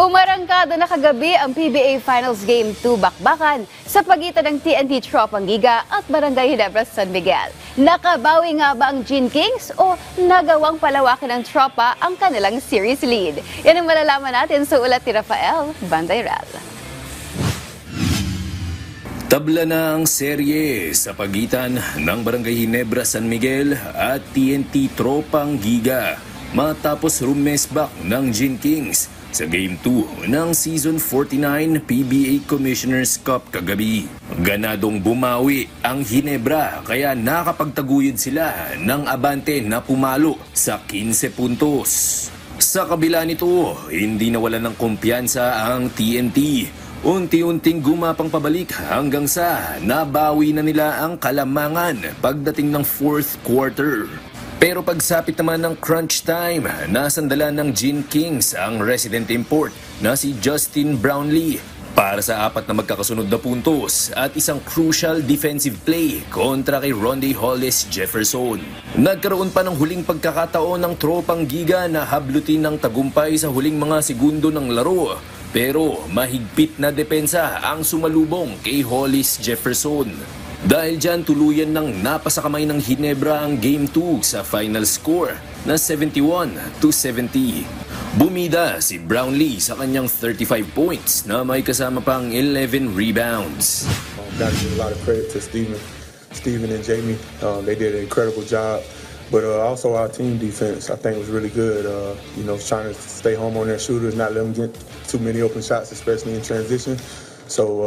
Umarangkada na kagabi ang PBA Finals Game 2 bakbakan sa pagitan ng TNT Tropang Giga at Barangay Ginebra San Miguel. Nakabawi nga ba ang Gene Kings o nagawang palawakin ng Tropa ang kanilang series lead? Yan ang malalaman natin sa ulat ni Rafael Bandayral. Tabla na ang serye sa pagitan ng Barangay Ginebra San Miguel at TNT Tropang Giga matapos rumesbak ng Gene Kings sa Game 2 ng Season 49 PBA Commissioner's Cup kagabi. Ganadong bumawi ang Ginebra kaya nakapagtaguyod sila ng abante na pumalo sa 15 puntos. Sa kabila nito, hindi nawalan ng kumpiyansa ang TNT. Unti-unting gumapang pabalik hanggang sa nabawi na nila ang kalamangan pagdating ng fourth quarter. Pero pagsapit naman ng crunch time, nasandalan ng Gene Kings ang resident import na si Justin Brownlee para sa 4 na magkakasunod na puntos at isang crucial defensive play kontra kay Ronde Hollis Jefferson. Nagkaroon pa ng huling pagkakataon ng Tropang Giga na hablutin ng tagumpay sa huling mga segundo ng laro. Pero mahigpit na depensa ang sumalubong kay Hollis Jefferson. Dahil dyan tuluyan ng napasakamay ng Ginebra ang Game 2 sa final score na 71-70. Bumida si Brownlee sa kanyang 35 points na may kasama pang 11 rebounds. Got to give a lot of credit to Steven and Jamie. They did an incredible job. But also our team defense, I think, was really good. Trying to stay home on their shooters, not let them get too many open shots, especially in transition. So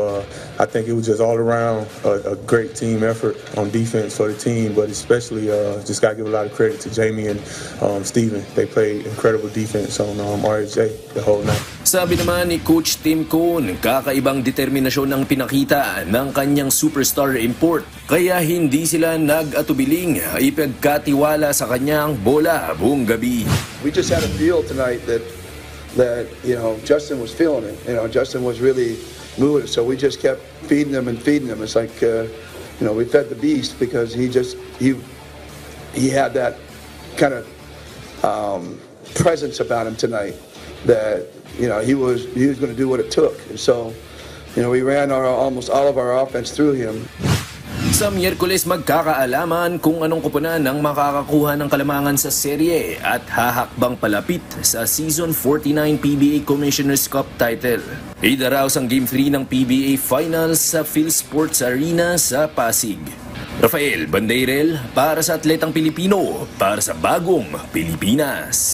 I think it was just all around a great team effort on defense for the team, but especially just got to give a lot of credit to Jamie and Steven. They played incredible defense on RJ the whole night. Sabi naman ni Coach Tim Cone, kakaibang determinasyon ang pinakita ng kanyang superstar import. Kaya hindi sila nag-atubiling ipagkatiwala sa kanyang bola buong gabi. We just had a feel tonight that Justin was feeling it. Justin was really moving it, so we just kept feeding them and feeding them. It's like we fed the beast because he had that kind of presence about him tonight that he was going to do what it took, and so we ran almost all of our offense through him. Sa Miyerkules magkakaalaman kung anong koponan ang makakakuha ng kalamangan sa serye at hahakbang palapit sa Season 49 PBA Commissioner's Cup title. Idaraos ang Game 3 ng PBA Finals sa PhilSports Arena sa Pasig. Rafael Bandayrel para sa Atletang Pilipino, para sa Bagong Pilipinas.